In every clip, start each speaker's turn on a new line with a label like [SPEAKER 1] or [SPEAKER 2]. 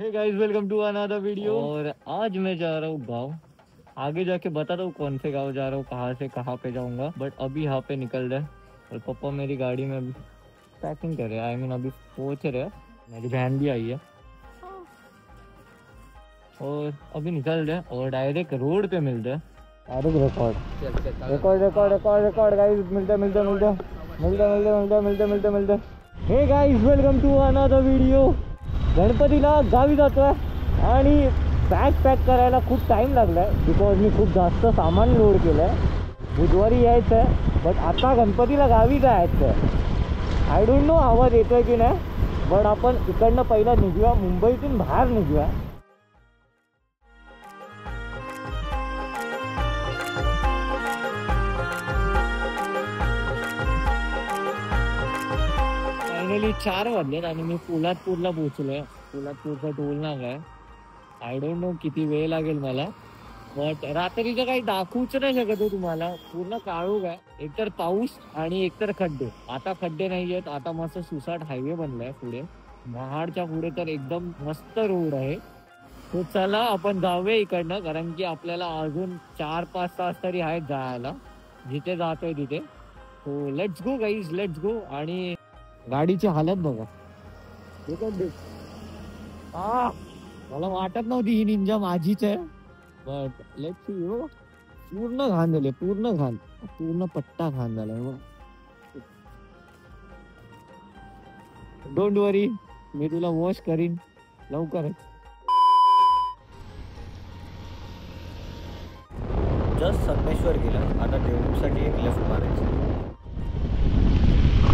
[SPEAKER 1] हे guys, welcome to another video. और आज मैं जा रहा हूँ गाँव। आगे जाके बताता हूँ कौन से गाँव जा रहा हूँ, कहाँ से कहाँ पे जाऊँगा। बट अभी यहाँ पे निकल रहे और पापा मेरी गाड़ी में अभी पैकिंग कर रहे हैं। अभी पहुँच रहे हैं। मेरी बहन भी आई है और अभी निकल रहे और डायरेक्ट रोड पे मिलते हैं। Record record record record record guys, मिलते। Hey guys, welcome to another video. गणपतीला गावी जातोय आणि बॅग पॅक करायला खूप टाइम लागलाय बिकॉज मी खूप जास्त सामान लोड केलंय। बुधवारी यायचं आहे बट आता गणपतीला गावी जायचं आहे। आय डोंट नो आवाज येतोय की नाही, बट आपण इकडनं पहिला निघूया, मुंबईतून बाहेर निघूया। फायनली 4 वाजलेत आणि मी पोलादपूरला पोहोचलोय। पोलादपूरचा टोल नाका आहे। आय डोंट नो किती वेळ लागेल मला, बट रात्रीचं काही दाखवूच नाही शकत तुम्हाला। पूर्ण काळोख आहे, एकतर पाऊस आणि एकतर खड्डे। आता खड्डे नाही आहेत, आता मस्त सुसाट हायवे बनलाय पुढे। महाडच्या पुढे तर एकदम मस्त रोड आहे। तो चला आपण जाऊया इकडनं, कारण की आपल्याला अजून 4-5 तास तरी आहेत जायला जिथे जातोय तिथे। So let's go guys, let's go. आणि गाडीची हालत बघा, मला वाटत नव्हती ही निंजा माझीच आहे, बट लेट्स सी। पूर्ण घाण झाले, पूर्ण पट्टा घाण झालाय। डोंट वरी, मी तुला वॉश करीन लवकरच। जस्ट संगमेश्वर गेला, आता देऊळसाठी एक लेफ्ट मारायचं।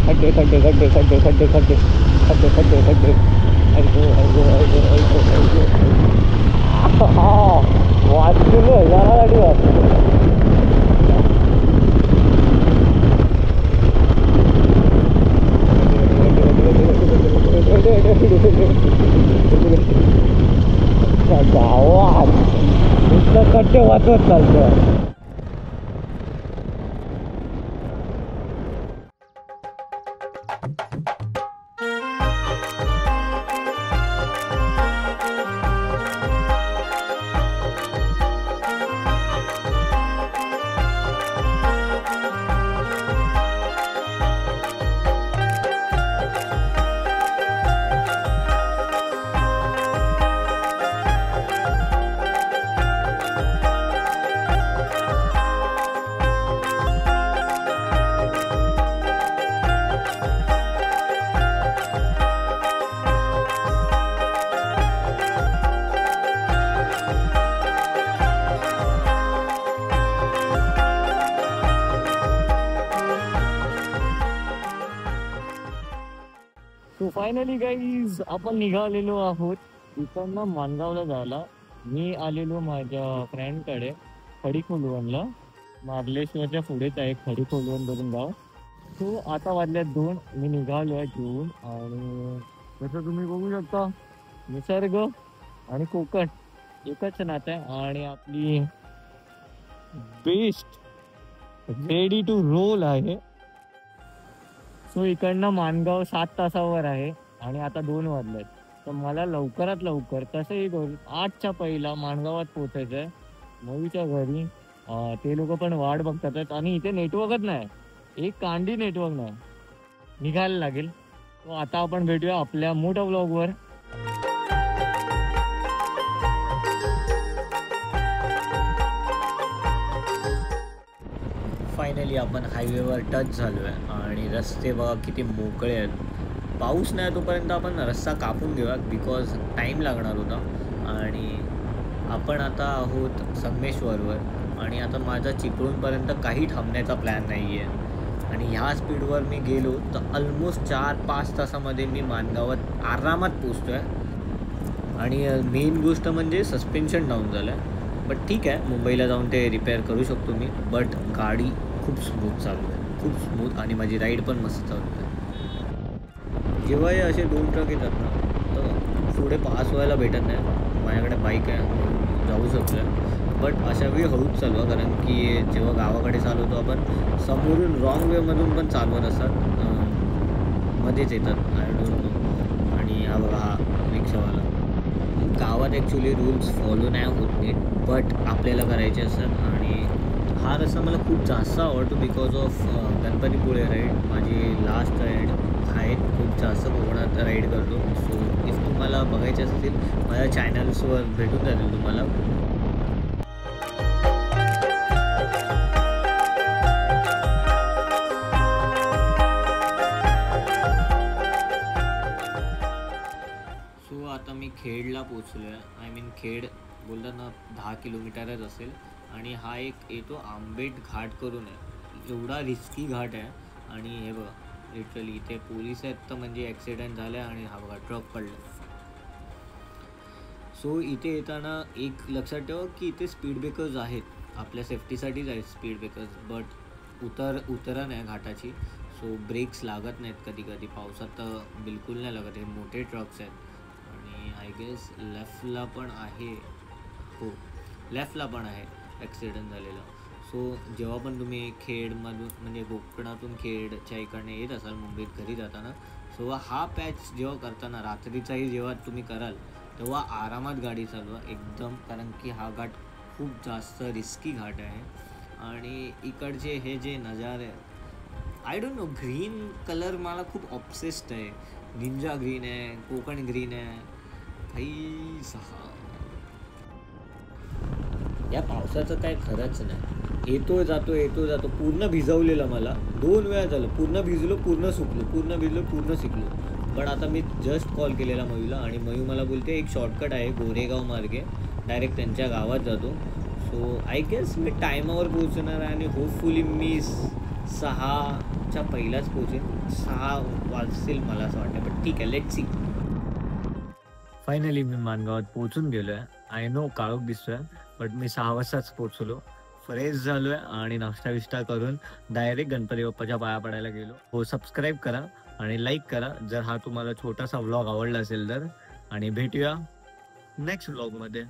[SPEAKER 1] खड्डे खड्डे खड्डे खड्डे खड्डे खड्डे खड्डे खड्डे खड्डे वाचलो जरा गाडी गावात नुसतं खड्डे वाचवत चालतं। सो फायनली गाईज, आपण निघालेलो आहोत इकडनं माणगावला जायला। मी आलेलो माझ्या फ्रेंडकडे खडीखोलवणला। मार्लेश्वरच्या पुढेच आहे खडीखोलवण धरून गाव। सो आता वाजल्यात 2, मी निघालो आहे घेऊन। आणि जसं तुम्ही बघू शकता, निसर्ग आणि कोकण एकच नातं आहे। आणि आपली बेस्ट रेडी टू रोल आहे। सो इकडनं माणगाव 7 तासावर आहे आणि आता 2 वाजलेत। तर मला लवकरात लवकर तसंही 8च्या पहिला माणगावात पोहोचायचं आहे मवीच्या घरी। ते लोक पण वाट बघतात आणि इथे नेटवर्कच नाही, एक कांडी नेटवर्क नाही, निघायला लागेल। तो आता आपण भेटूया आपल्या मोठ्या व्लॉगवर। फायनली आपण हायवेवर टच झालो आहे आणि रस्ते बघा किती मोकळे आहेत। पाऊस नाही तोपर्यंत आपण रस्ता कापून घेऊया बिकॉज टाईम लागणार होता। आणि आपण आता आहोत संगमेश्वरवर आणि आता माझा चिपळूणपर्यंत काही थांबण्याचा प्लॅन नाही आहे। आणि ह्या स्पीडवर मी गेलो तर ऑलमोस्ट 4-5 तासामध्ये मी माणगावात आरामात पोचतो आहे। आणि मेन गोष्ट म्हणजे सस्पेन्शन डाऊन झालं आहे, बट ठीक आहे, मुंबईला जाऊन ते रिपेअर करू शकतो मी। बट गाडी खूप स्मूथ चालू आहे, खूप स्मूथ, आणि माझी राईड पण मस्त चालू आहे। जेव्हा हे असे 2 ट्रक येतात ना, तर पुढे पास व्हायला भेटत नाही। माझ्याकडे बाईक आहे, जाऊ शकतो आहे, बट अशा वेळी हळूच चालवा, कारण की जेव्हा गावाकडे चालवतो आपण समोरून रॉंग वेमधून पण चालवत असतात, मध्येच येतात, आय डोंट नो। आणि हा बघा हा रिक्षावाला गावात ॲक्च्युली रूल्स फॉलो नाही होत नीट, बट आपल्याला करायचे असतात. आणि हा रस्ता मला खूप जास्त आवडतो बिकॉज ऑफ गणपतीपुळे राईड. माझी लास्ट राईड आहेत, खूप जास्त कोकणात राईड करतो. सो इफ तुम्हाला बघायचे असतील माझ्या चॅनल्सवर भेटून जातील तुम्हाला. सो आता मी खेडला पोचलो आहे. आय मीन खेड बोलतात ना 10 किलोमीटरच असेल. आणि हा एक येतो आंबेड घाट करून आहे. एवढा रिस्की घाट आहे. आणि हे बघा लिटरली इथे पोलीस आहेत तर म्हणजे ॲक्सिडेंट झाला आहे. आणि हा बघा ट्रक पडला. सो इथे येताना एक लक्षात ठेवा की इथे स्पीड ब्रेकर्स आहेत, आपल्या सेफ्टीसाठीच आहेत स्पीड ब्रेकर्स. बट उतरण आहे घाटाची. सो ब्रेक्स लागत नाहीत कधी कधी. पावसात तर बिलकुल नाही लागत. हे मोठे ट्रक्स आहेत. आणि आय गेस लेफ्टला पण आहे. हो, लेफ्टला पण आहे ॲक्सिडेंट झालेला. सो जेव्हा पण तुम्ही खेडमधून म्हणजे कोकणातून खेडच्या इकडनं येत असाल मुंबईत घरी जाताना, सो हा पॅच जेव्हा करताना रात्रीचाही जेव्हा तुम्ही कराल तेव्हा आरामात गाडी चालवा एकदम. कारण की हा घाट खूप जास्त रिस्की घाट आहे. आणि इकडचे हे जे नजारे I don't know, green colour मला खूप ऑब्सेस्ड आहे. निंजा ग्रीन आहे, कोकण ग्रीन आहे. भाई सहा या पावसाचं काय खरंच नाही. येतो जातो पूर्ण भिजवलेलं मला 2 वेळा झालं. पूर्ण भिजलो, पूर्ण सुकलो, पूर्ण भिजलो, पूर्ण सुकलो. पण आता मी जस्ट कॉल केलेला मयूला आणि मयू मला बोलते एक शॉर्टकट आहे गोरेगाव मार्गे, डायरेक्ट त्यांच्या गावात जातो. सो आय गेस मी टायमावर पोहोचणार आहे. आणि होपफुली मी 6च्या पहिलाच पोहोचेन. 6 वाजतील मला असं वाटतं. पण ठीक आहे, लेट्स सी. फायनली मी मानगावात पोहोचून गेलो आहे. आय नो काळोख दिसतोय, बट मी 6 वाजताच पोहोचलो. फ्रेश झालो आहे आणि नाश्ता विष्टा करून डायरेक्ट गणपती बाप्पाच्या पाया पडायला गेलो. हो, सबस्क्राईब करा आणि लाईक करा जर हा तुम्हाला छोटासा व्लॉग आवडला असेल तर. आणि भेटूया नेक्स्ट व्लॉगमध्ये.